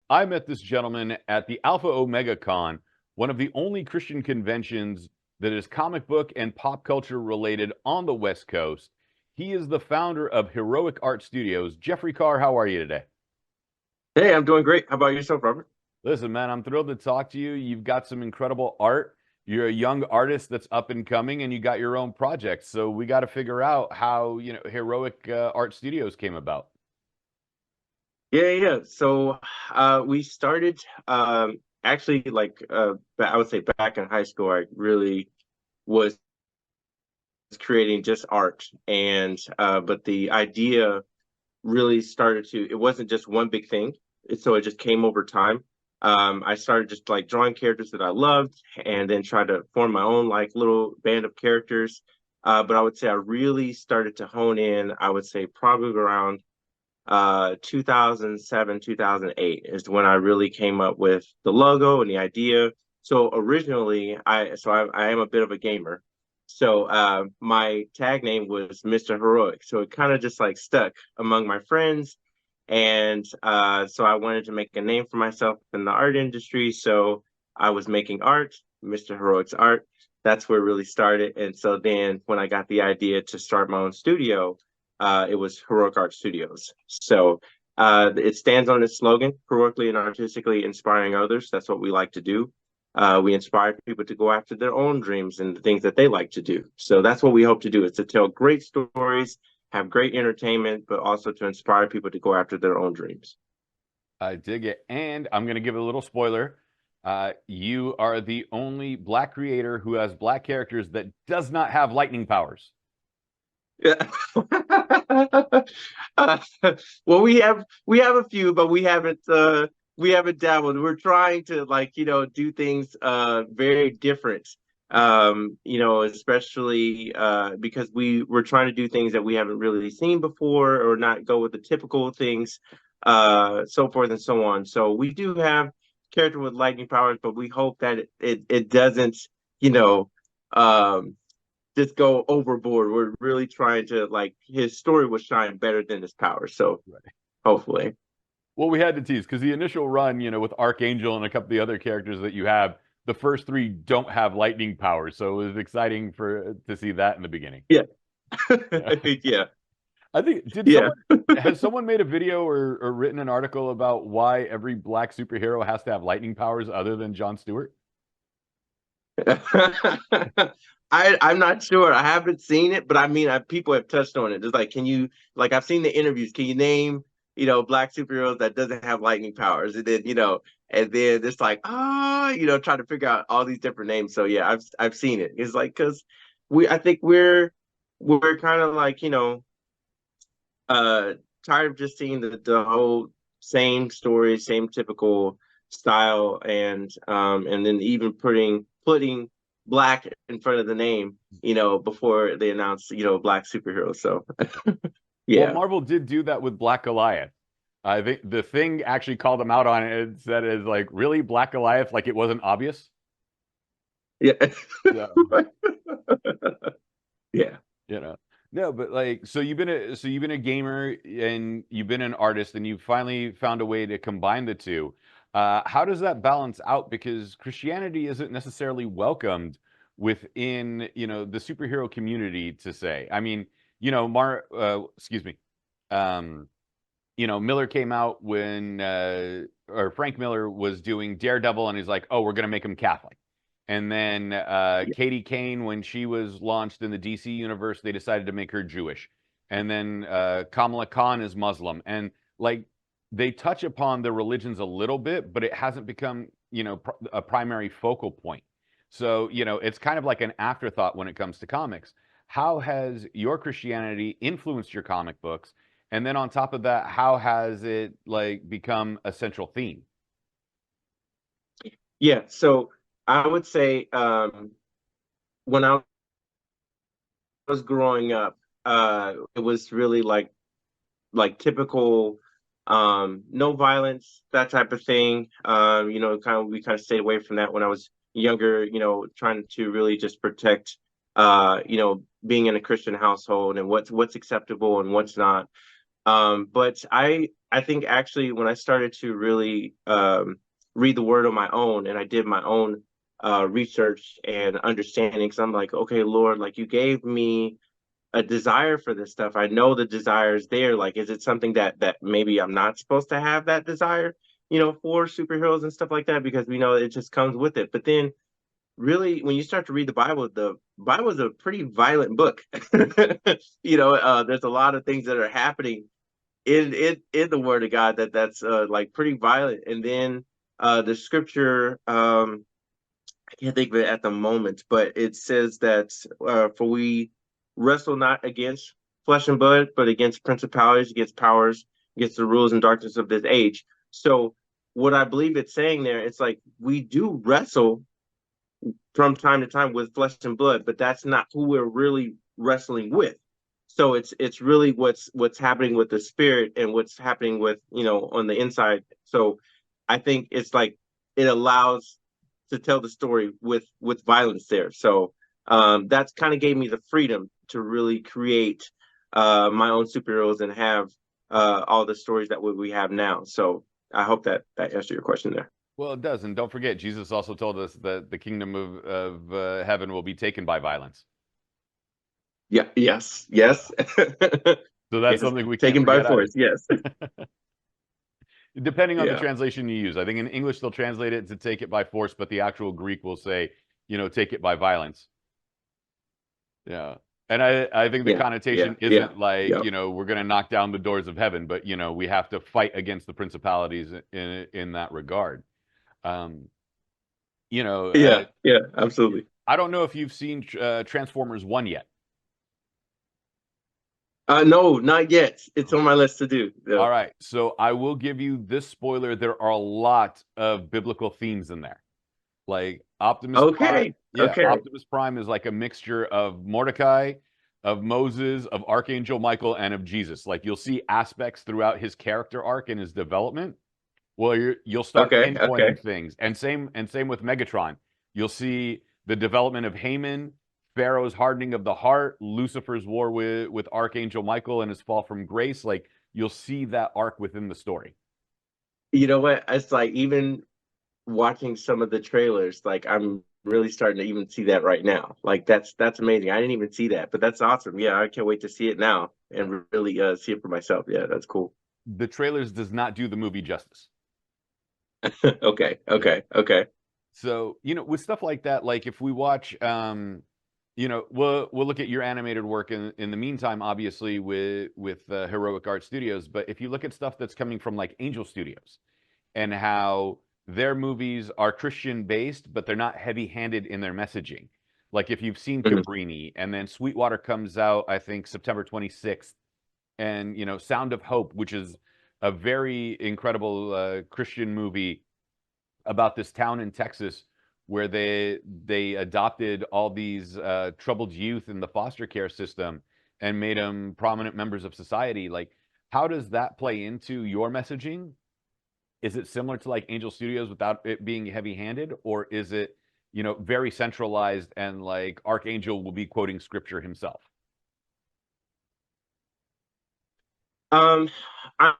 I met this gentleman at the Alpha Omega Con, one of the only Christian conventions that is comic book and pop culture related on the West Coast. He is the founder of Heroic Art Studios. Jeffrey Carr, how are you today? Hey, I'm doing great. How about yourself, Robert? Listen, man, I'm thrilled to talk to you. You've got some incredible art. You're a young artist that's up and coming, and you got your own projects. So we got to figure out how, Heroic Art Studios came about. Yeah. We started actually I would say back in high school. I really was creating just art, and but the idea really started to. It wasn't just one big thing, so it just came over time. I started just like drawing characters that I loved, and then tried to form my own like little band of characters. But I would say I really started to hone in. I would say probably around 2007 2008 is when I really came up with the logo and the idea. So originally I am a bit of a gamer, so my tag name was Mr. Heroic, so it kind of just like stuck among my friends. And so I wanted to make a name for myself in the art industry, so I was making art, Mr. Heroic's art. That's where it really started. And so then when I got the idea to start my own studio, it was Heroic Art Studios. So it stands on its slogan, heroically and artistically inspiring others. That's what we like to do. We inspire people to go after their own dreams and the things that they like to do. So that's what we hope to do, is to tell great stories, have great entertainment, but also to inspire people to go after their own dreams. I dig it. And I'm going to give a little spoiler. You are the only black creator who has black characters that does not have lightning powers. Yeah. uh, well, we have a few, but we haven't dabbled. We're trying to do things very different. Especially because we're trying to do things that we haven't really seen before, or not go with the typical things, so forth and so on. So we do have character with lightning powers, but we hope that it doesn't, you know, um just go overboard. We're really trying to, like, his story will shine better than his power. So Right. hopefully. Well, we had to tease because the initial run, with Archangel and a couple of the other characters that you have, the first three don't have lightning powers. So it was exciting to see that in the beginning. Yeah. Yeah. Yeah. I think did Yeah. someone has someone made a video or written an article about why every black superhero has to have lightning powers other than John Stewart? I'm not sure. I haven't seen it, but I mean, people have touched on it. It's like, can you, like, I've seen the interviews. Can you name, black superheroes that doesn't have lightning powers? And then it's like, trying to figure out all these different names. So yeah, I've seen it. It's like, because I think we're kind of like, uh tired of just seeing the whole same story, same typical style, and then even putting black in front of the name, before they announce, black superheroes. So Well, yeah. Marvel did do that with Black Goliath. I think the thing actually called them out on it and said is like, really, Black Goliath, like it wasn't obvious. Yeah. So, Yeah. you know. No, but like so you've been a gamer and you've been an artist and you finally found a way to combine the two. How does that balance out? Because Christianity isn't necessarily welcomed within, the superhero community to say. I mean, excuse me. Um, Miller came out when, or Frank Miller was doing Daredevil, and he's like, "Oh, we're gonna make him Catholic." And then Yeah. Katie Kane, when she was launched in the DC universe, they decided to make her Jewish. And then Kamala Khan is Muslim, and like they touch upon the religions a little bit, but it hasn't become, a primary focal point. So, it's kind of like an afterthought when it comes to comics. How has your Christianity influenced your comic books? And then on top of that, how has it like become a central theme? Yeah. So I would say, when I was growing up, it was really like typical, no violence, that type of thing. We kind of stayed away from that when I was younger, trying to really just protect, being in a Christian household, and what's acceptable and what's not. But I think actually when I started to really read the word on my own, and I did my own research and understanding, because I'm like, okay, Lord, like you gave me a desire for this stuff. I know the desire is there. Like, is it something that maybe I'm not supposed to have that desire, for superheroes and stuff like that? Because we know it just comes with it. But then really when you start to read the Bible is a pretty violent book. There's a lot of things that are happening in the Word of God that's like pretty violent. And then the scripture, I can't think of it at the moment, but it says that for we wrestle not against flesh and blood, but against principalities, against powers, against the rules and darkness of this age. So what I believe it's saying there, it's like we do wrestle from time to time with flesh and blood, but that's not who we're really wrestling with. So it's really what's happening with the spirit and what's happening with on the inside. So I think it's like it allows to tell the story with violence there. So that's kind of gave me the freedom to really create my own superheroes and have all the stories that we have now. So I hope that answered your question there. Well, it does, and don't forget, Jesus also told us that the kingdom of heaven will be taken by violence. Yeah. Yes. Yes. So that's Yes. something we can't Taken by forget force. either. Yes. Depending on the Yeah. translation you use, I think in English they'll translate it to take it by force, but the actual Greek will say, take it by violence. Yeah. And I think the Yeah. Yeah. connotation Yeah. isn't like, Yep. we're going to knock down the doors of heaven, but, we have to fight against the principalities in that regard. Um, you know, uh, Yeah. Yeah. Absolutely. I don't know if you've seen Transformers 1 yet. No, not yet. It's on my list to do. All No. right. So I will give you this spoiler. There are a lot of biblical themes in there. Like Optimus Prime. Okay. Yeah, Okay. Optimus Prime is like a mixture of Mordecai, of Moses, of Archangel Michael, and of Jesus. Like you'll see aspects throughout his character arc and his development. Well, you'll start Okay. Okay. pinpointing things, and same with Megatron. You'll see the development of Haman, Pharaoh's hardening of the heart, Lucifer's war with Archangel Michael and his fall from grace. Like you'll see that arc within the story. You know what? It's like even watching some of the trailers, like I'm really starting to even see that right now. Like that's amazing. I didn't even see that, but that's awesome. Yeah, I can't wait to see it now and really see it for myself. Yeah, that's cool. The trailers does not do the movie justice. Okay. Yeah. Okay. Okay. So, with stuff like that, like if we watch, we'll look at your animated work in the meantime, obviously with Heroic Art Studios. But if you look at stuff that's coming from like Angel Studios and how their movies are Christian based, but they're not heavy handed in their messaging. Like if you've seen Mhm. Cabrini, and then Sweetwater comes out, I think September 26th, and Sound of Hope, which is a very incredible Christian movie about this town in Texas where they adopted all these troubled youth in the foster care system and made them prominent members of society. Like, how does that play into your messaging? Is it similar to like Angel Studios without it being heavy-handed, or is it, very centralized and like Archangel will be quoting scripture himself? Um,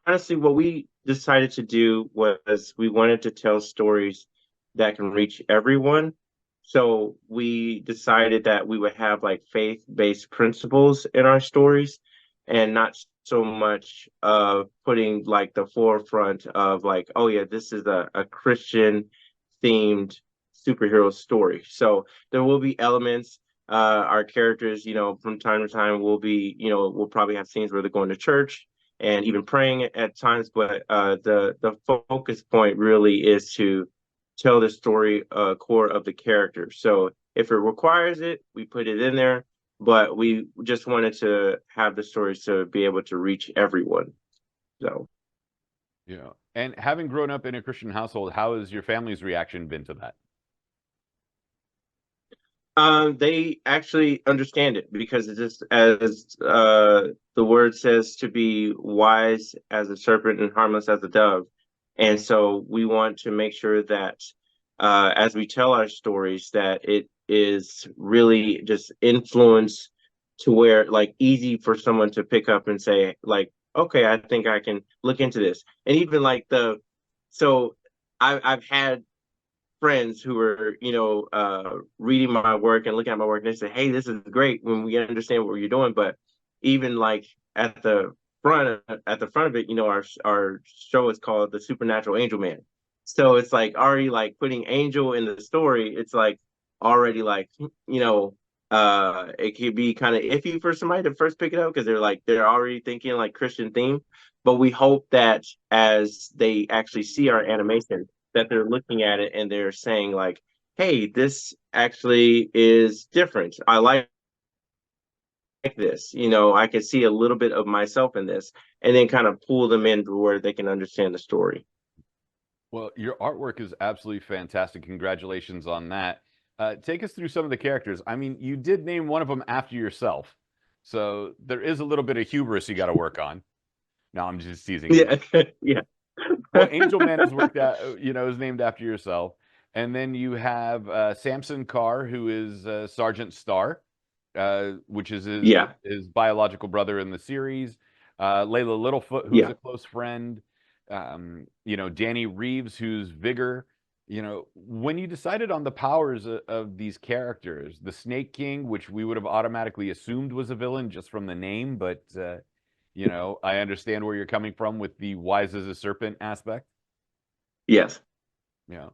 Honestly, what we decided to do was we wanted to tell stories that can reach everyone. So we decided that we would have like faith-based principles in our stories and not so much putting like the forefront of like, oh yeah, this is a Christian themed superhero story. So there will be elements our characters, from time to time will be, we'll probably have scenes where they're going to church and even praying at times. But the focus point really is to tell the story core of the character. So if it requires it, we put it in there. But we just wanted to have the stories to be able to reach everyone. So Yeah. And having grown up in a Christian household, how has your family's reaction been to that? they actually understand it because it's just as the word says to be wise as a serpent and harmless as a dove. And so we want to make sure that as we tell our stories, that it is really just influence to where like easy for someone to pick up and say like, okay, I think I can look into this. And even like so I've had friends who are, reading my work and looking at my work, and they say, "Hey, this is great when we understand what you're doing." But even like at the front of it, our show is called The Supernatural Angel Man. So it's like already like putting angel in the story. It's like already like, it could be kind of iffy for somebody to first pick it up because they're already thinking like Christian theme. But we hope that as they actually see our animation, that they're looking at it and they're saying like, "Hey, this actually is different. I like this. I can see a little bit of myself in this," and then kind of pull them in to where they can understand the story. Well, your artwork is absolutely fantastic. Congratulations on that. Take us through some of the characters. I mean, you did name one of them after yourself, so there is a little bit of hubris you got to work on. No, I'm just teasing you. Yeah, yeah, Well, Angel Man is worked out, is named after yourself. And then you have Samson Carr, who is Sergeant Starr, which is yeah, his biological brother in the series. Layla Littlefoot, who's yeah, a close friend. Danny Reeves, who's Vigor. When you decided on the powers of these characters, the Snake King, which we would have automatically assumed was a villain just from the name, but I understand where you're coming from with the wise as a serpent aspect. yes, Yeah.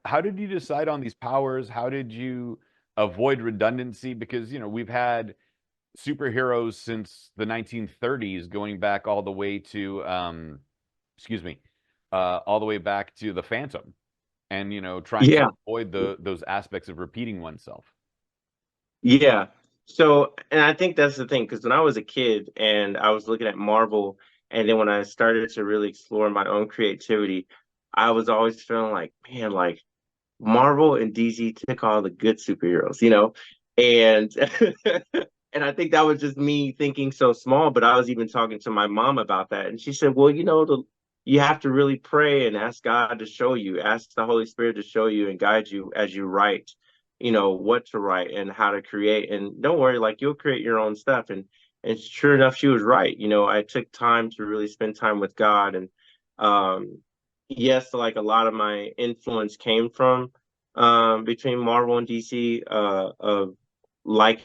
How did you decide on these powers? How did you avoid redundancy? Because, we've had superheroes since the 1930s, going back all the way to, excuse me, all the way back to the Phantom, and trying to yeah. avoid those aspects of repeating oneself. Yeah. So, and I think that's the thing, because when I was a kid and I was looking at Marvel, and then when I started to really explore my own creativity, I was always feeling like, man, like Marvel and DC took all the good superheroes. And and I think that was just me thinking so small, but I was even talking to my mom about that, and she said, "Well, you have to really pray and ask God to show you, ask the Holy Spirit to show you and guide you as you write, what to write and how to create. And don't worry, like you'll create your own stuff." And sure enough, she was right. I took time to really spend time with God, and um yes, like a lot of my influence came from between Marvel and DC, of liking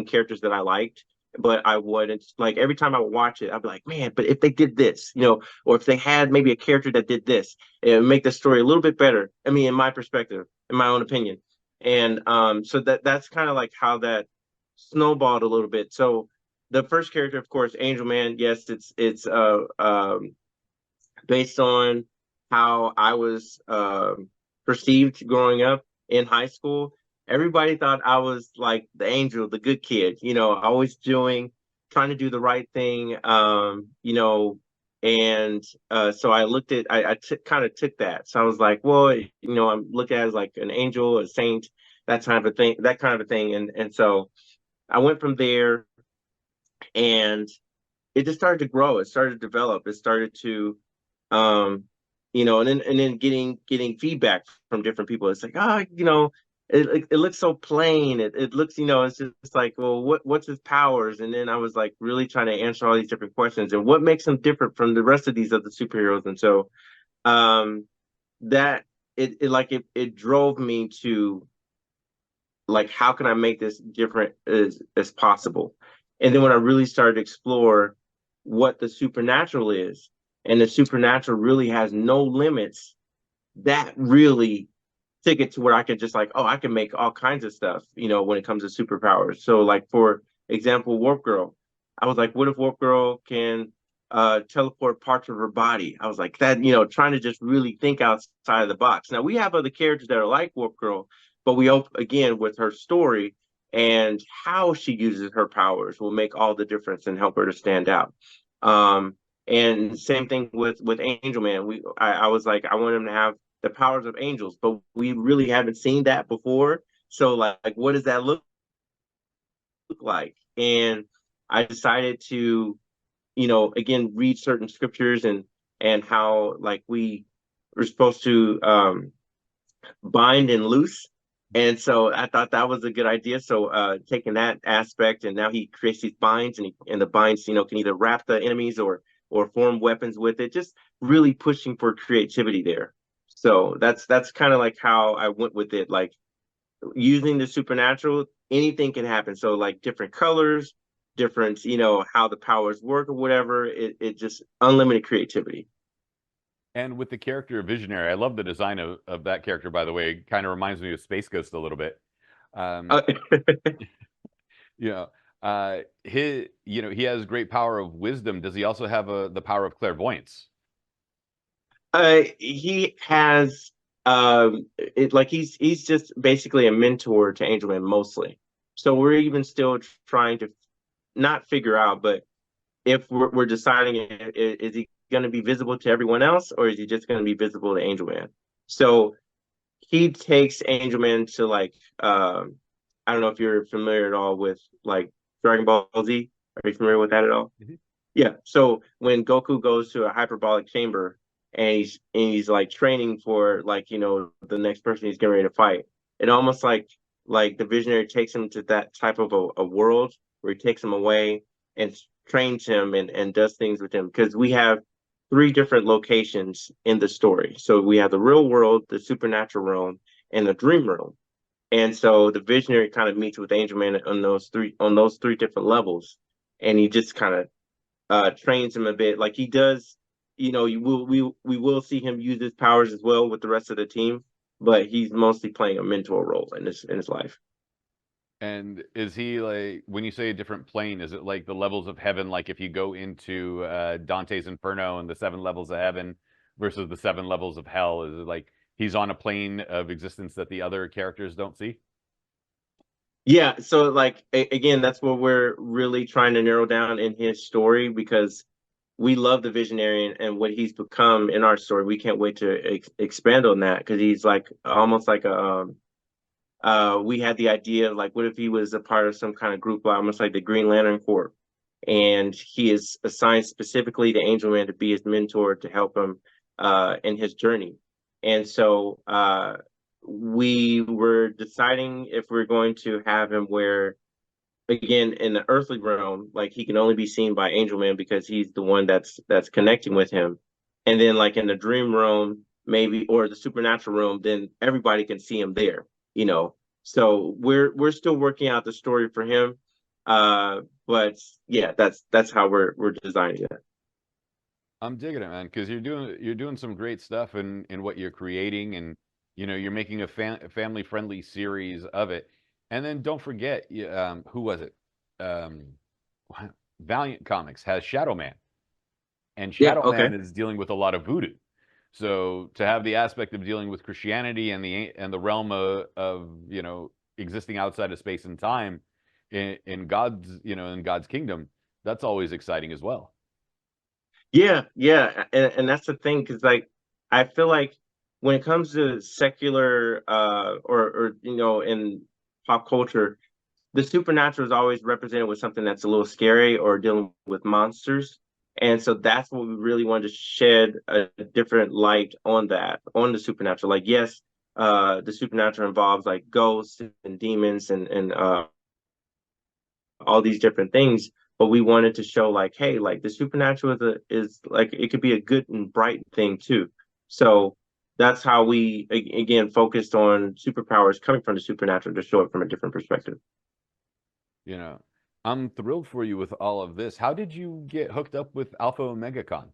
characters that I liked, but I wouldn't like every time I would watch it, I'd be like, man, but if they did this, or if they had maybe a character that did this, it would make the story a little bit better. I mean, in my perspective, in my own opinion. And so that's kind of like how that snowballed a little bit. So the first character, of course, Angel Man, yes, it's based on how I was perceived growing up in high school. Everybody thought I was like the angel, the good kid, always trying to do the right thing, and so I looked at, kind of took that. So I was like, well, I'm looked at as like an angel, a saint, that kind of a thing. And so I went from there, and it just started to grow. It started to develop. It started to um and then getting feedback from different people. It's like, it looks so plain. It looks, it's just like, well, what's his powers? And then I was like really trying to answer all these different questions and what makes him different from the rest of these other superheroes. And so um that it drove me to like, how can I make this different as possible? And then when I really started to explore what the supernatural is, and the supernatural really has no limits, that really took it to where I could just like, oh, I can make all kinds of stuff, when it comes to superpowers. So like, for example, Warp Girl. I was like, what if Warp Girl can teleport parts of her body? I was like, that, trying to just really think outside of the box. Now we have other characters that are like Warp Girl, but we hope again with her story and how she uses her powers will make all the difference and help her to stand out. Um, and same thing with Angel Man. I was like, I want him to have the powers of angels, but we really haven't seen that before. So like what does that look like? And I decided to, again, read certain scriptures, and how like we were supposed to bind and loose. And so I thought that was a good idea. So taking that aspect, and now he creates these binds, and the binds, can either wrap the enemies or form weapons with it. Just really pushing for creativity there. So that's kind of like how I went with it. Like using the supernatural, anything can happen. So like different colors, different, how the powers work or whatever. It just unlimited creativity. And with the character of Visionary, I love the design of that character, by the way. It kind of reminds me of Space Ghost a little bit. Um, Uh, you know, he has great power of wisdom. Does he also have the power of clairvoyance? he has it like he's just basically a mentor to Angel Man mostly. So we're even still trying to not figure out, but if we're deciding is he going to be visible to everyone else or is he just going to be visible to Angel Man? So he takes Angel Man to like I don't know if you're familiar at all with like Dragon Ball Z. Are you familiar with that at all? Mhm. Yeah. So when Goku goes to a hyperbolic chamber and he's like training for like the next person he's getting ready to fight, it almost like the Visionary takes him to that type of a world where he takes him away and trains him and does things with him because we have three different locations in the story. So we have the real world, the supernatural realm, and the dream realm. And so the Visionary kind of meets with Angel Man on those three different levels, and he just kind of trains him a bit. Like he does, we will see him use his powers as well with the rest of the team, but he's mostly playing a mentor role in his life. And is he like, when you say a different plane, is it like the levels of heaven? Like if you go into Dante's Inferno and the seven levels of heaven versus the seven levels of hell, is it like he's on a plane of existence that the other characters don't see? Yeah, so like again, that's what we're really trying to narrow down in his story because we love the Visionary and what he's become in our story. We can't wait to expand on that because he's like almost like we had the idea of like what if he was a part of some kind of group almost like the Green Lantern Corps, and he is assigned specifically to Angel Man to be his mentor to help him in his journey. And so we were deciding if we're going to have him where again in the earthly realm like he can only be seen by Angel Man because he's the one that's connecting with him, and then like in the dream realm maybe or the supernatural realm then everybody can see him there, so we're still working out the story for him, but yeah, that's how we're designing it. I'm digging it, man, because you're doing some great stuff in what you're creating, and you're making a family friendly series of it. And then don't forget, who was it? Um, Valiant Comics has Shadow Man, and Yeah, Shadow okay. Man is dealing with a lot of voodoo. So to have the aspect of dealing with Christianity and the realm of existing outside of space and time in God's kingdom, that's always exciting as well. Yeah, yeah, and that's the thing because like I feel like when it comes to secular or in pop culture, the supernatural is always represented with something that's a little scary or dealing with monsters. And so that's what we really wanted to shed a different light on that, on the supernatural. Like, yes, the supernatural involves like ghosts and demons and all these different things, but we wanted to show like, hey, like the supernatural is like it could be a good and bright thing too. So that's how we again focused on superpowers coming from the supernatural to show it from a different perspective. You know, I'm thrilled for you with all of this. How did you get hooked up with Alpha Omega Con?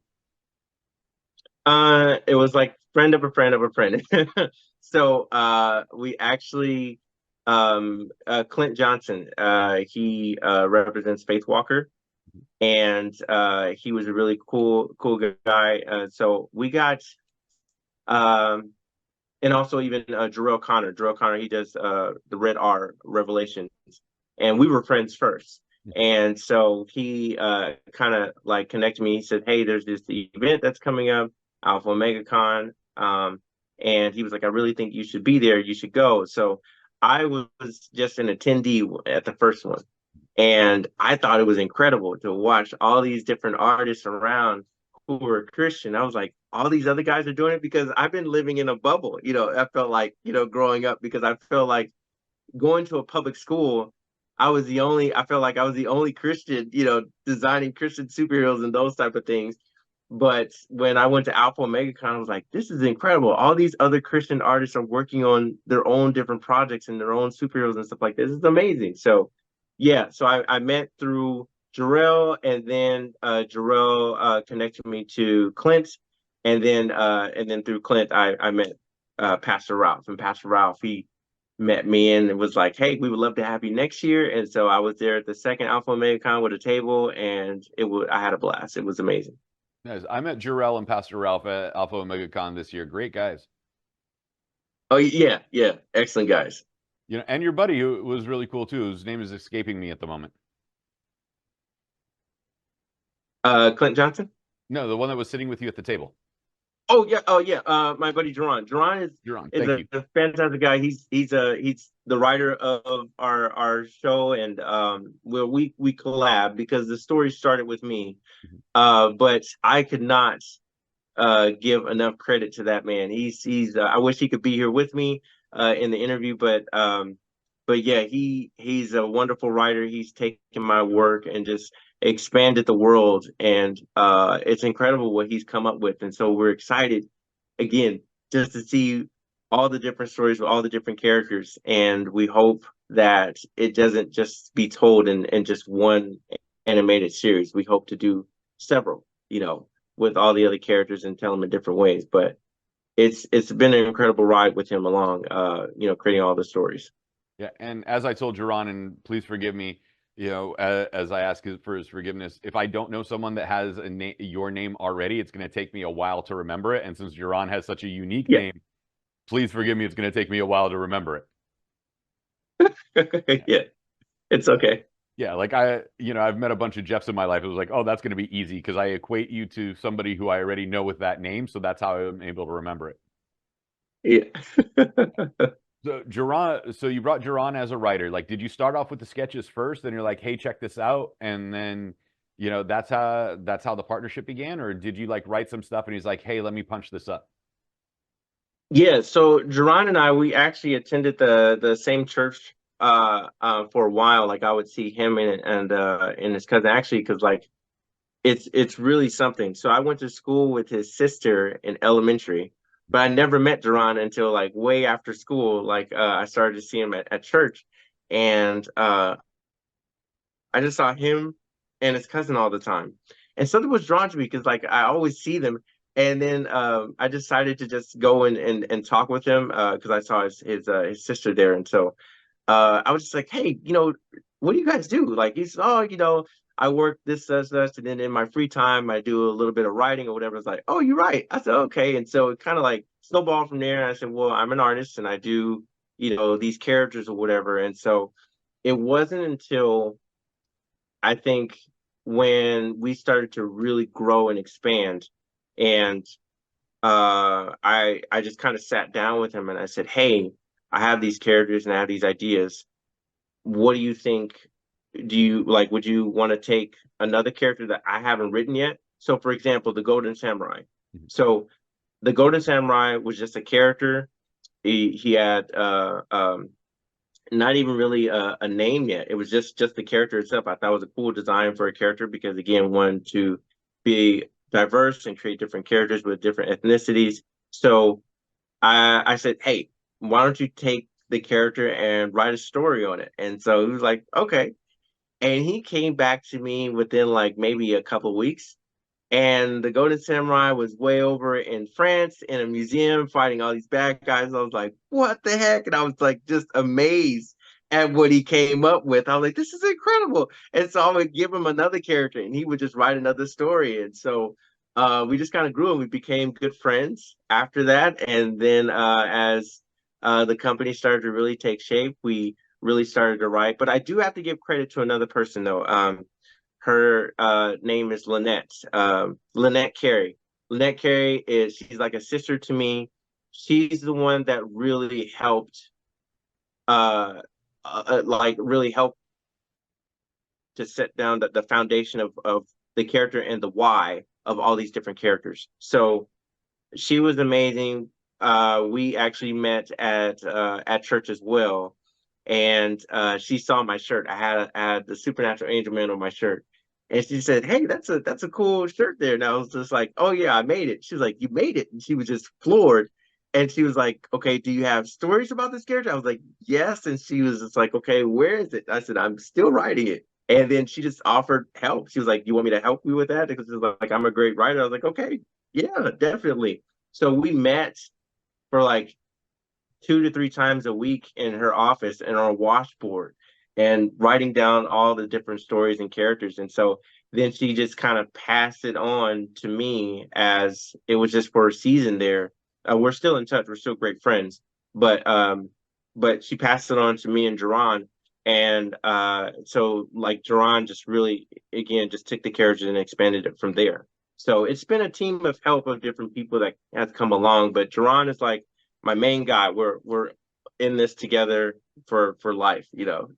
It was like friend of a friend of a friend. So we actually Clint Johnson, he represents Faith Walker, and he was a really cool guy. So we got um and also even Jarrell Connor. Jarrell Connor, he does the Red R Revelations, and we were friends first. And so he kind of like connected me. He said, "Hey, there's this event that's coming up, Alpha Omega Con," and he was like, "I really think you should be there. You should go." So I was just an attendee at the first one, and I thought it was incredible to watch all these different artists around who were Christian. I was like, all these other guys are doing it, because I've been living in a bubble. I felt like, growing up, because I felt like going to a public school, I felt like I was the only Christian, designing Christian superheroes and those type of things. But when I went to Alpha Omega Con, I was like, this is incredible. All these other Christian artists are working on their own different projects and their own superheroes and stuff like this. It's amazing. So yeah, so I met through Jarrell, and then Jarrell connected me to Clint, and then through Clint I met Pastor Ralph, and Pastor Ralph, he met me and was like, hey, we would love to have you next year. And so I was there at the second Alpha Omega Con with a table, and I had a blast. It was amazing. Nice. I met Jarrell and Pastor Ralph at Alpha Omega Con this year. Great guys. Oh yeah, yeah, excellent guys. And your buddy who was really cool too. His name is escaping me at the moment. Clint Johnson. No, the one that was sitting with you at the table. Oh yeah, oh yeah. My buddy Jerron. Jerron is Jaron, is thank a, you. a fantastic guy. He's the writer of our show, and where we collab because the story started with me. Mhm. But I could not give enough credit to that man. He's I wish he could be here with me in the interview, but yeah, he's a wonderful writer. He's taken my work and just expanded the world, and it's incredible what he's come up with. And so we're excited again just to see all the different stories with all the different characters, and we hope that it doesn't just be told in just one animated series. We hope to do several, with all the other characters and tell them in different ways. But it's been an incredible ride with him along, creating all the stories. Yeah, and as I told Jaron, and please forgive me, as I ask for his forgiveness, if I don't know someone that has your name already, it's going to take me a while to remember it. And since Jaron has such a unique Yeah. name, please forgive me. It's going to take me a while to remember it. Yeah, it's okay. Yeah, like I've met a bunch of Jeffs in my life. It was like, oh, that's going to be easy because I equate you to somebody who I already know with that name, so that's how I'm able to remember it. Yeah. So Jaron, so you brought Jaron as a writer. Like, did you start off with the sketches first, and you're like, hey, check this out, and then that's how the partnership began, or did you like write some stuff and he's like, hey, let me punch this up? Yeah, so Jerron and I, we actually attended the same church for a while. Like I would see him and his cousin, actually, because like it's really something. So I went to school with his sister in elementary, but I never met Jerron until like way after school. Like I started to see him at church, and I just saw him and his cousin all the time. And something was drawn to me because like I always see them. And then I decided to just go and talk with him because I saw his sister there. And so I was just like, hey, what do you guys do? Like he's, oh, I work this, such, and then in my free time I do a little bit of writing or whatever. It's like, oh, you write. I said, okay. And so it kind of like snowballed from there. And I said, well, I'm an artist and I do, these characters or whatever. And so it wasn't until I think when we started to really grow and expand, and I just kind of sat down with him and I said, "Hey, I have these characters and I have these ideas. What do you think? Do you like? Would you want to take another character that I haven't written yet? So, for example, the Golden Samurai. Mhm. So, the Golden Samurai was just a character. He had not even really a name yet. It was just the character itself. I thought it was a cool design for a character because again, wanted to be diverse and create different characters with different ethnicities. So I said, hey, why don't you take the character and write a story on it? And so he was like, okay. And he came back to me within like maybe a couple of weeks, and the Golden Samurai was way over in France in a museum fighting all these bad guys. I was like, what the heck? And I was like, just amazed at what he came up with. I was like, this is incredible. And so I would give him another character and he would just write another story. And so we just kind of grew and we became good friends after that. And then as the company started to really take shape, we really started to write. But I do have to give credit to another person, though. Her name is Lynette. Lynette Carey. Lynette Carey she's like a sister to me. She's the one that really helped, like really helped to set down the foundation of the character and the why. of all these different characters. So she was amazing. We actually met at church as well, and she saw my shirt. I had the Supernatural Angel Man on my shirt, and she said, "Hey, that's a cool shirt there." And I was just like, "Oh yeah, I made it." She was like, "You made it," and she was just floored. And she was like, "Okay, do you have stories about this character?" I was like, "Yes." And she was just like, "Okay, where is it?" I said, "I'm still writing it." And then she just offered help. She was like, "You want me to help you with that?" Because she was like, "I'm a great writer." I was like, "Okay, yeah, definitely." So we met for like 2 to 3 times a week in her office and on a washboard and writing down all the different stories and characters. And so then she just kind of passed it on to me as it was just for a season there. We're still in touch. We're still great friends, but she passed it on to me and Jerron. And so like Jerron just really again just took the characters and expanded it from there. So it's been a team of help of different people that has come along, but Jerron is like my main guy. We're in this together for life, you know.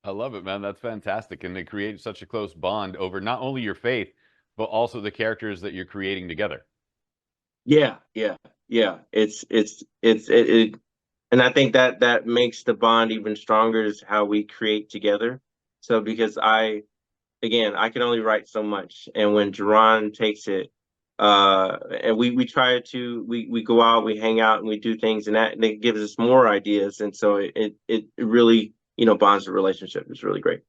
I love it, man. That's fantastic. And to create such a close bond over not only your faith, but also the characters that you're creating together. Yeah, yeah, yeah. It, and I think that that makes the bond even stronger is how we create together. So because again, I can only write so much, and when Jerron takes it, and we try to we go out, we hang out, and we do things, and it gives us more ideas, and so it really bonds the relationship. It's really great.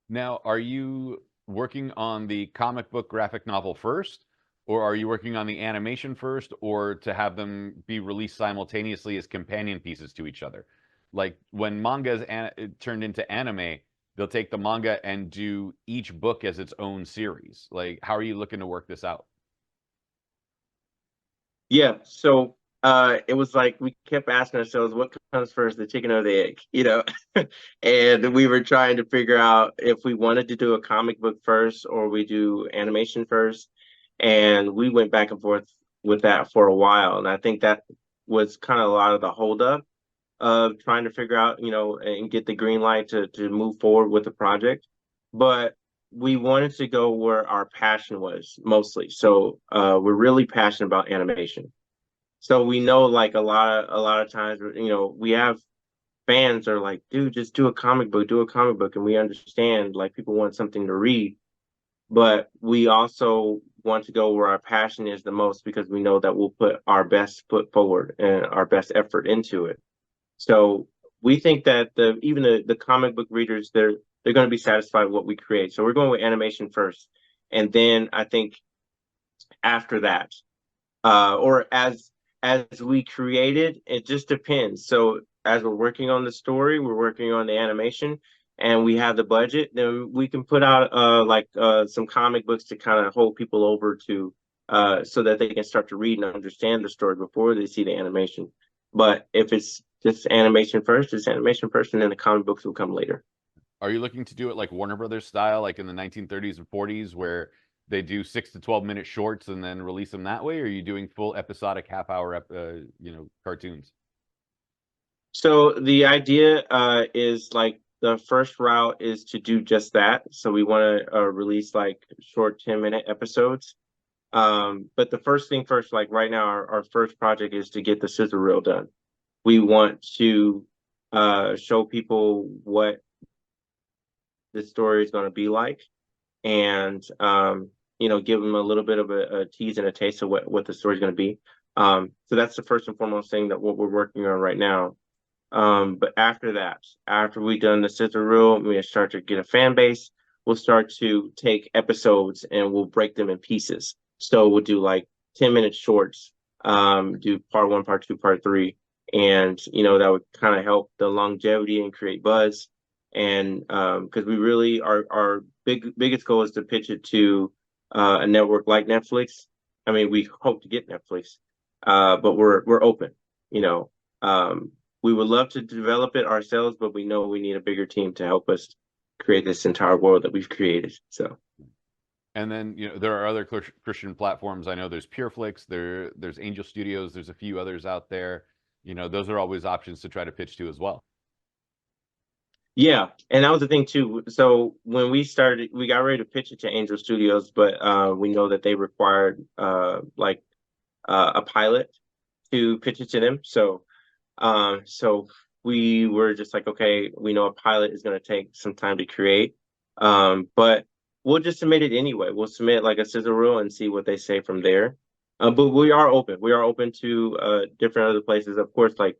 Now, are you working on the comic book graphic novel first, or are you working on the animation first, or to have them be released simultaneously as companion pieces to each other? Like when manga is turned into anime, they'll take the manga and do each book as its own series. Like, how are you looking to work this out? Yeah, so it was like we kept asking ourselves, what comes first, the chicken or the egg, you know? And we were trying to figure out if we wanted to do a comic book first or we do animation first. And we went back and forth with that for a while. And I think that was kind of a lot of the holdup of trying to figure out, and get the green light to move forward with the project. But we wanted to go where our passion was mostly. So we're really passionate about animation. So we know like a lot of times, we have fans are like, dude, just do a comic book, and we understand like people want something to read, but we also want to go where our passion is the most because we know that we'll put our best foot forward and our best effort into it. So we think that even the comic book readers, they're going to be satisfied with what we create. So we're going with animation first, and then I think after that, or as we create it, it just depends. So as we're working on the story, we're working on the animation, and we have the budget, then we can put out some comic books to kind of hold people over to so that they can start to read and understand the story before they see the animation. But if it's just animation first, it's animation first, and then the comic books will come later. Are you looking to do it like Warner Brothers style, like in the 1930s and 40s, where they do 6 to 12 minute shorts and then release them that way? Or are you doing full episodic half-hour, cartoons? So the idea is like the first route is to do just that. So we want to release like short 10-minute episodes. But the first thing first, like right now, our first project is to get the scissor reel done. We want to show people what the story is going to be like, and give them a little bit of a tease and a taste of what the story is going to be. So that's the first and foremost thing that what we're working on right now. But after that, after we've done the scissor reel, we start to get a fan base. We'll start to take episodes and we'll break them in pieces. So we'll do like 10-minute shorts, do part one, part two, part three. And, that would kind of help the longevity and create buzz. And because we really, our biggest goal is to pitch it to a network like Netflix. I mean, we hope to get Netflix, but we're open, you know. We would love to develop it ourselves, but we know we need a bigger team to help us create this entire world that we've created. So, And then, there are other Christian platforms. I know there's PureFlix, there's Angel Studios, there's a few others out there. Those are always options to try to pitch to as well. Yeah, and that was the thing too. So when we started, we got ready to pitch it to Angel Studios, but we know that they required a pilot to pitch it to them. So we were just like, okay, we know a pilot is going to take some time to create, but we'll just submit it anyway. We'll submit like a scissor reel and see what they say from there. But we are open. We are open to different other places. Of course, like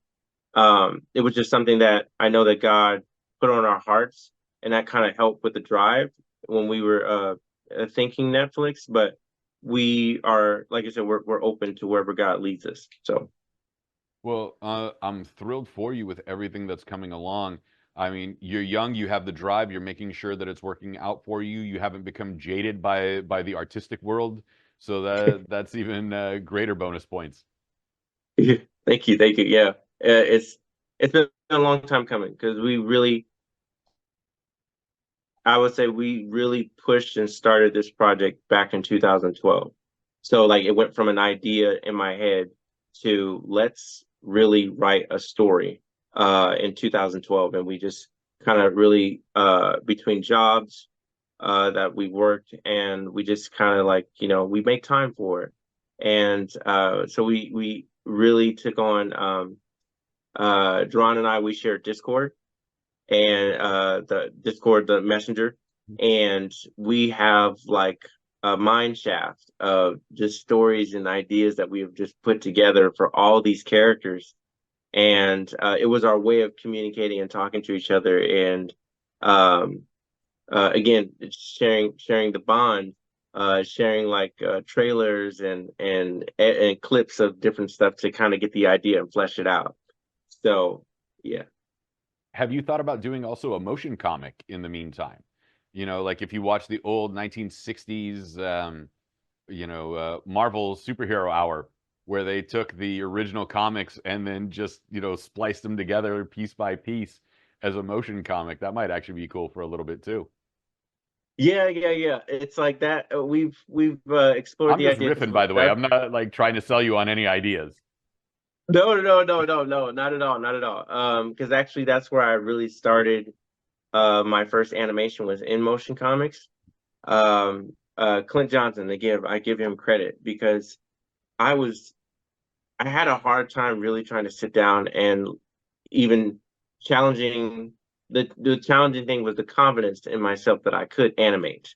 it was just something that I know that God put on our hearts, and that kind of helped with the drive when we were thinking Netflix. But we are, like I said, we're open to wherever God leads us. So Well, I'm thrilled for you with everything that's coming along. I mean, you're young, you have the drive, you're making sure that it's working out for you. You haven't become jaded by the artistic world, so that's even greater bonus points. thank you. Yeah, it's been a long time coming because we really, I would say we really pushed and started this project back in 2012. So like it went from an idea in my head to let's really write a story in 2012. And we just kind of really between jobs that we worked, and we just kind of like, we make time for it. And so we really took on Dron and I, we shared Discord and the Discord, the messenger, and we have like a mine shaft of just stories and ideas that we have just put together for all these characters. And it was our way of communicating and talking to each other, and um, again, it's sharing the bond, sharing like trailers and clips of different stuff to kind of get the idea and flesh it out. So yeah. Have you thought about doing also a motion comic in the meantime? You know, like if you watch the old 1960s, Marvel Superhero Hour, where they took the original comics and then just, spliced them together piece by piece as a motion comic. That might actually be cool for a little bit too. Yeah. It's like that. We've explored I'm the just idea because riffing, by the way. that's I'm not like trying to sell you on any ideas. no, not at all, not at all. Because actually that's where I really started. My first animation was in motion comics. Clint Johnson, I give him credit because I was I had a hard time really trying to sit down and even challenging the challenging thing was the confidence in myself that I could animate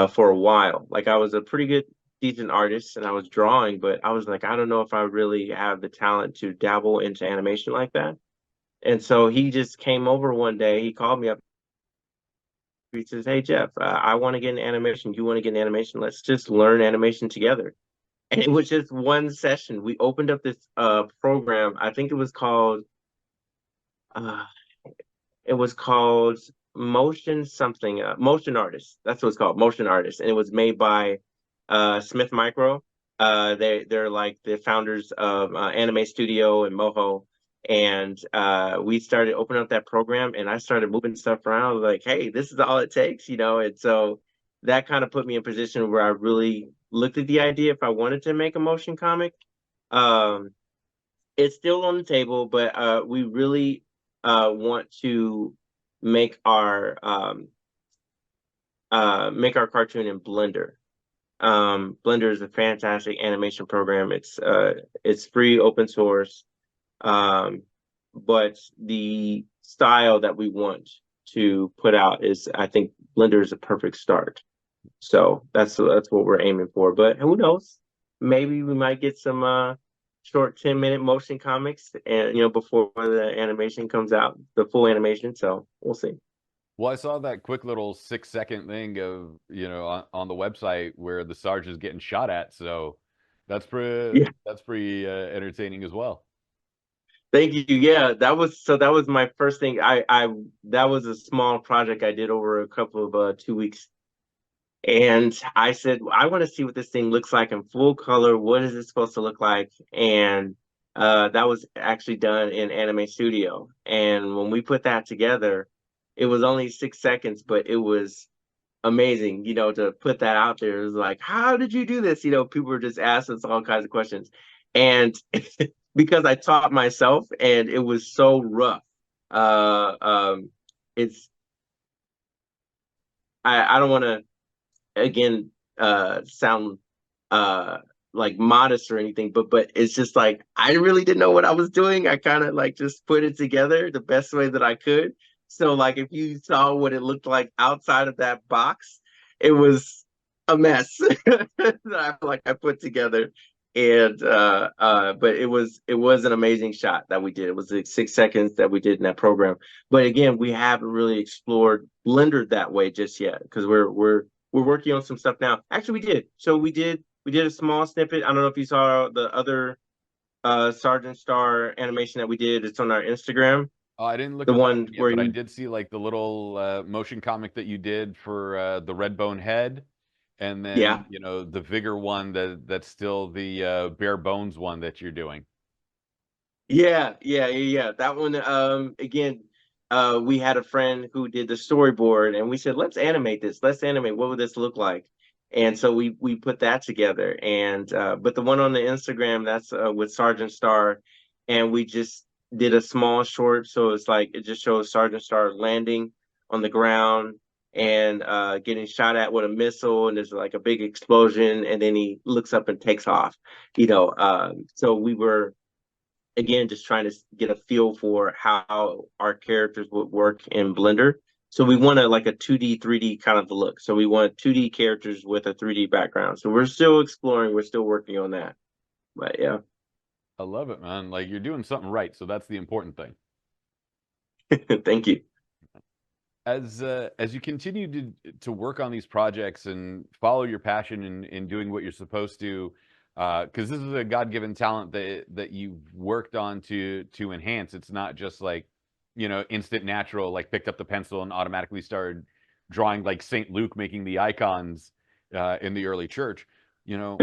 for a while. Like I was a pretty good, decent artist and I was drawing, but I was like, I don't know if I really have the talent to dabble into animation like that. And so he just came over one day. He called me up. He says, "Hey Jeff, I want to get an animation. You want to get an animation? Let's just learn animation together." And it was just one session. We opened up this program. I think uh, it was called Motion something, Motion Artist. That's what it's called, Motion Artist, and it was made by Smith Micro. They're like the founders of Anime Studio and Moho, and we started opening up that program, and I started moving stuff around. I was like, hey, this is all it takes, And so that kind of put me in a position where I really looked at the idea if I wanted to make a motion comic. Um, it's still on the table, but we really want to make our um, make our cartoon in Blender. Blender is a fantastic animation program. It's free, open source, um, but the style that we want to put out is, I think, Blender is a perfect start. So that's what we're aiming for. But who knows? Maybe we might get some short 10-minute motion comics and before the animation comes out, the full animation. So we'll see. Well, I saw that quick little 6 second thing of, on the website where the Sarge is getting shot at. So Yeah, that's pretty entertaining as well. thank you. Yeah, that was my first thing. I that was a small project I did over a couple of 2 weeks. And I said, I want to see what this thing looks like in full color. What is it supposed to look like? And that was actually done in Anime Studio. And when we put that together, it was only 6 seconds, but it was amazing, to put that out there. It was like, how did you do this? People were just asking us all kinds of questions. And because I taught myself and it was so rough. it's I don't want to again sound uh like modest or anything, but it's just like I really didn't know what I was doing. I kind of like just put it together the best way that I could. So like if you saw what it looked like outside of that box, it was a mess that I put together. And but it was an amazing shot that we did. It was like 6 seconds that we did in that program. But again, we haven't really explored Blender that way just yet because we're working on some stuff now. Actually, we did. So we did a small snippet. I don't know if you saw the other Sergeant Star animation that we did. It's on our Instagram. Oh, I didn't look The at that one one yet, where but I he, did see like the little motion comic that you did for the red bone head, and yeah, then the vigor one that's still the bare bones one that you're doing. yeah. That one, again, we had a friend who did the storyboard, and we said, let's animate this. Let's animate. What would this look like? And so we put that together. And but the one on the Instagram, that's with Sergeant Star, and we just did a small short. So it's like it just shows Sergeant Star landing on the ground and getting shot at with a missile, and there's like a big explosion, and then he looks up and takes off. So we were again just trying to get a feel for how our characters would work in Blender. So we wanted like a 2D, 3D kind of look. So we want 2D characters with a 3D background. So we're still exploring, we're still working on that. But yeah, I love it, man. Like you're doing something right, so that's the important thing. thank you. As you continue to work on these projects and follow your passion in doing what you're supposed to, because this is a God-given talent that you've worked on to enhance. It's not just like, instant natural, like picked up the pencil and automatically started drawing like Saint Luke making the icons in the early church. You know,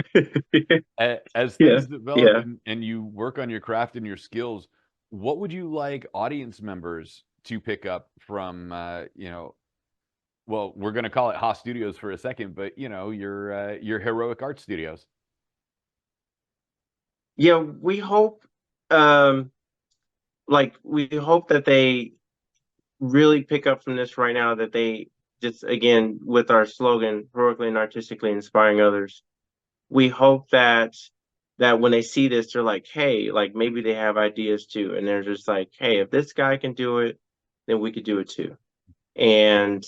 as Yeah, things develop yeah. and you work on your craft and your skills, what would you like audience members to pick up from, well, we're going to call it Haas Studios for a second, but your heroic art studios. Yeah, we hope um we hope that they really pick up from this right now, that they just again with our slogan, heroically and artistically inspiring others, we hope that when they see this, they're like, hey, like maybe they have ideas too. And they're just like, hey, if this guy can do it, then we could do it too. And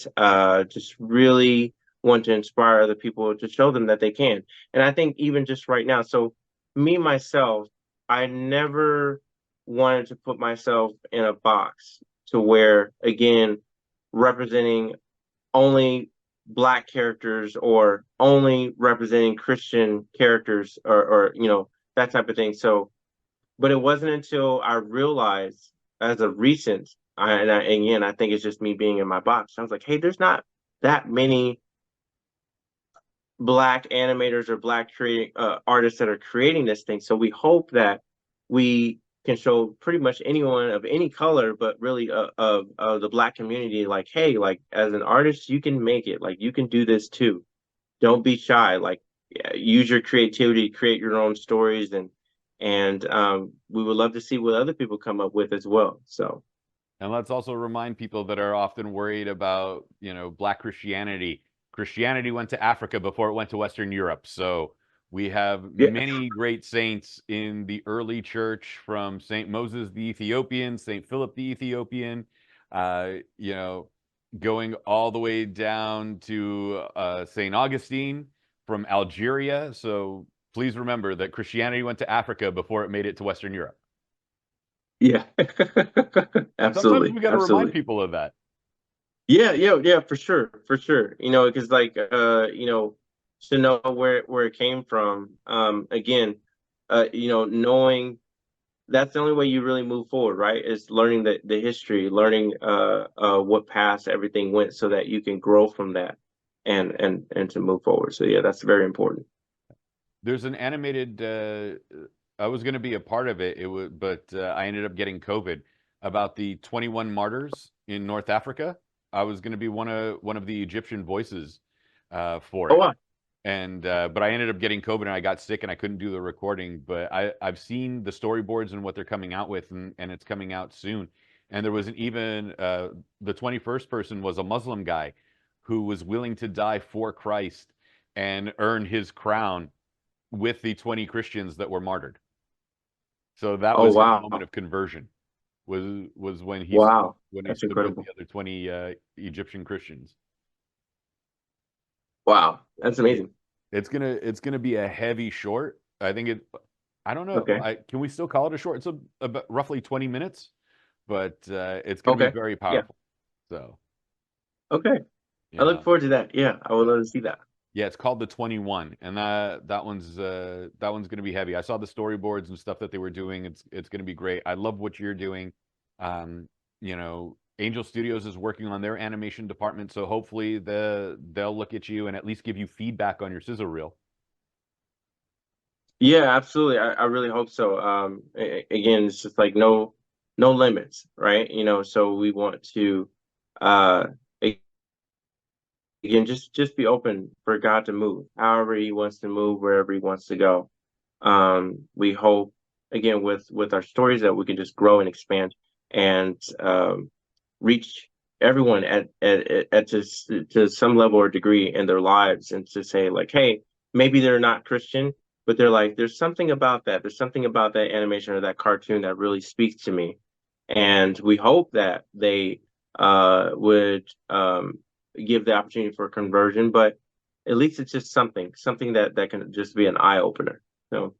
just really want to inspire other people to show them that they can. And I think even just right now, so me myself, I never wanted to put myself in a box to where, again, representing only black characters or only representing Christian characters or that type of thing. So, but it wasn't until I realized as of recent, and again, I think it's just me being in my box. I was like, hey, there's not that many black animators or black creating artists that are creating this thing. So we hope that we can show pretty much anyone of any color, but really of the black community, like, hey, like as an artist, you can make it. Like you can do this too. Don't be shy. Like yeah, use your creativity, create your own stories, and we would love to see what other people come up with as well. So And let's also remind people that are often worried about, Black Christianity. Christianity went to Africa before it went to Western Europe. So we have yeah, many great saints in the early church, from Saint Moses the Ethiopian, Saint Philip the Ethiopian, uh, you know, going all the way down to Saint Augustine from Algeria. So please remember that Christianity went to Africa before it made it to Western Europe. yeah, Sometimes absolutely, we got to remind absolutely. people of that. Yeah, for sure, for sure. Because like to know where it came from. Again, knowing that's the only way you really move forward, right? Is learning the history, learning what past everything went, so that you can grow from that and to move forward. So yeah, that's very important. There's an animated. I was going to be a part of it. but I ended up getting COVID about the 21 martyrs in North Africa. I was going to be one of the Egyptian voices for Oh it, wow. and but I ended up getting COVID and I got sick and I couldn't do the recording. But I've seen the storyboards and what they're coming out with, and it's coming out soon. And there was an even the 21st person was a Muslim guy who was willing to die for Christ and earn his crown with the 20 Christians that were martyred. So that Oh was his wow, moment of conversion. Was wow, when he that's stood with the incredible. other 20 Egyptian Christians. Wow, that's Yeah. amazing. It's gonna be a heavy short. I think it. I don't know. Okay, Can we still call it a short? It's about roughly 20 minutes, but it's gonna be okay, very yeah, powerful. So okay. I look yeah, forward to that. Yeah, I would yeah, love to see that. yeah. It's called the 21, and that one's gonna be heavy. I saw the storyboards and stuff that they were doing. It's gonna be great. I love what you're doing. Angel Studios is working on their animation department, so hopefully they'll look at you and at least give you feedback on your sizzle reel. Yeah, absolutely. I really hope so. Again, it's just like no limits, right? So we want to uh again just be open for God to move, however he wants to move, wherever he wants to go. We hope again with our stories that we can just grow and expand and reach everyone at just to some level or degree in their lives, and to say like, hey, maybe they're not Christian, but they're like, there's something about that. There's something about that animation or that cartoon that really speaks to me. And we hope that they would give the opportunity for conversion, but at least it's just something that can just be an eye opener. So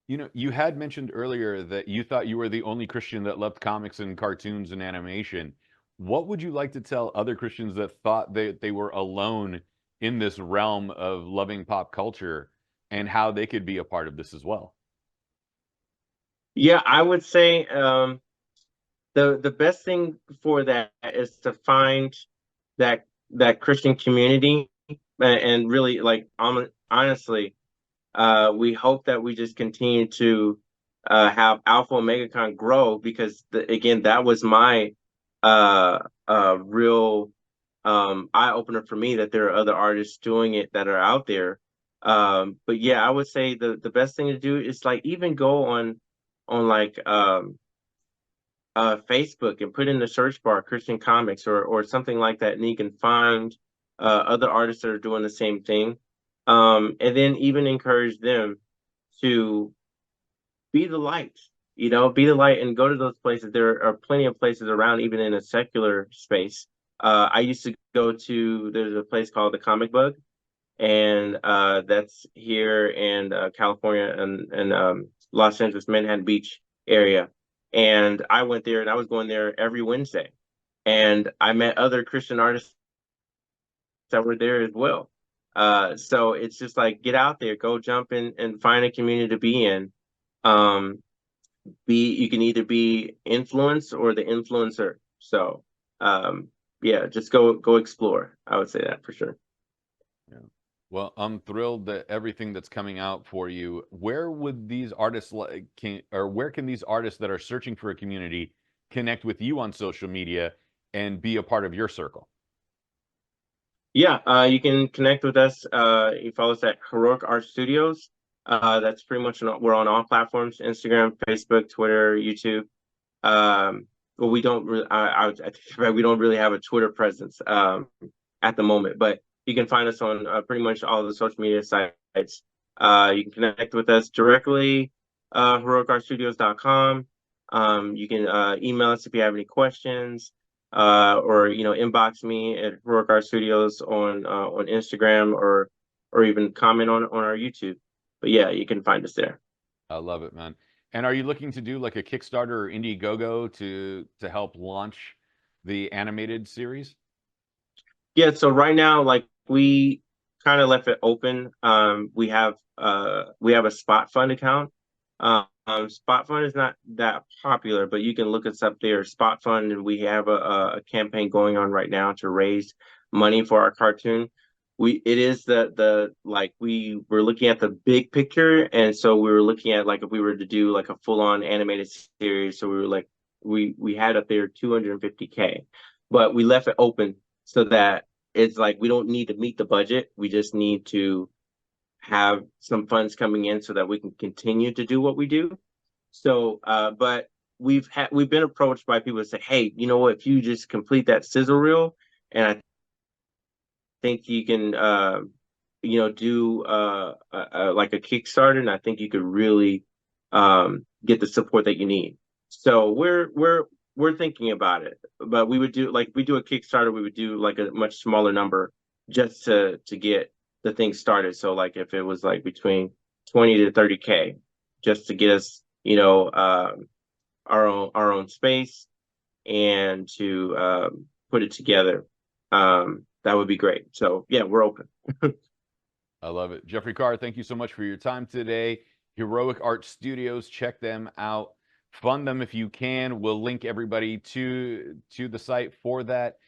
You had mentioned earlier that you thought you were the only Christian that loved comics and cartoons and animation. What would you like to tell other Christians that thought that they were alone in this realm of loving pop culture and how they could be a part of this as well? yeah, I would say the best thing for that is to find that Christian community, and really like honestly, we hope that we just continue to have Alpha OmegaCon grow, because again, that was my uh real eye opener for me, that there are other artists doing it that are out there. But yeah, I would say the best thing to do is like even go on like Facebook and put in the search bar Christian comics or something like that, and you can find other artists that are doing the same thing. And then even encourage them to be the light, be the light and go to those places. There are plenty of places around, even in a secular space. I used to go to, there's a place called the Comic Bug, and that's here in California and Los Angeles, Manhattan Beach area. And I went there and I was going there every Wednesday. And I met other Christian artists that were there as well. So it's just like, get out there, go jump in and find a community to be in. Um, you can either be influenced or the influencer. So yeah, just go explore. I would say that for sure. Yeah. Well, I'm thrilled that everything that's coming out for you. Where would these artists or where can these artists that are searching for a community connect with you on social media and be a part of your circle? Yeah, you can connect with us. You follow us at Heroic Art Studios. That's pretty much we're on all platforms: Instagram, Facebook, Twitter, YouTube. Well, we don't really. I take it back, we don't really have a Twitter presence at the moment, but you can find us on pretty much all the social media sites. You can connect with us directly, heroicartstudios.com. You can email us if you have any questions, or inbox me at Heroic Art Studios on Instagram, or even comment on our YouTube. But yeah, you can find us there. I love it, man. And are you looking to do like a Kickstarter or Indiegogo to help launch the animated series? Yeah, so right now, like we kind of left it open. We have a spot fund account. Spot fund is not that popular, but you can look us up there, Spot Fund, and we have a campaign going on right now to raise money for our cartoon. It is the like we were looking at the big picture, and so we were looking at like if we were to do like a full on animated series. So we were like we had up there 250K, but we left it open so that it's like we don't need to meet the budget. We just need to have some funds coming in so that we can continue to do what we do. So, but we've been approached by people that say, hey, you know what, if you just complete that sizzle reel, and I think you can do like a Kickstarter, and I think you could really get the support that you need. So we're thinking about it, but we would do, like, we do a Kickstarter, we would do like a much smaller number just to get the thing started. So like if it was like between 20 to 30K, just to get us, our own space, and to put it together. That would be great. So yeah, we're open. I love it. Jeffrey Carr, thank you so much for your time today. Heroic Art Studios, check them out. Fund them if you can. We'll link everybody to the site for that.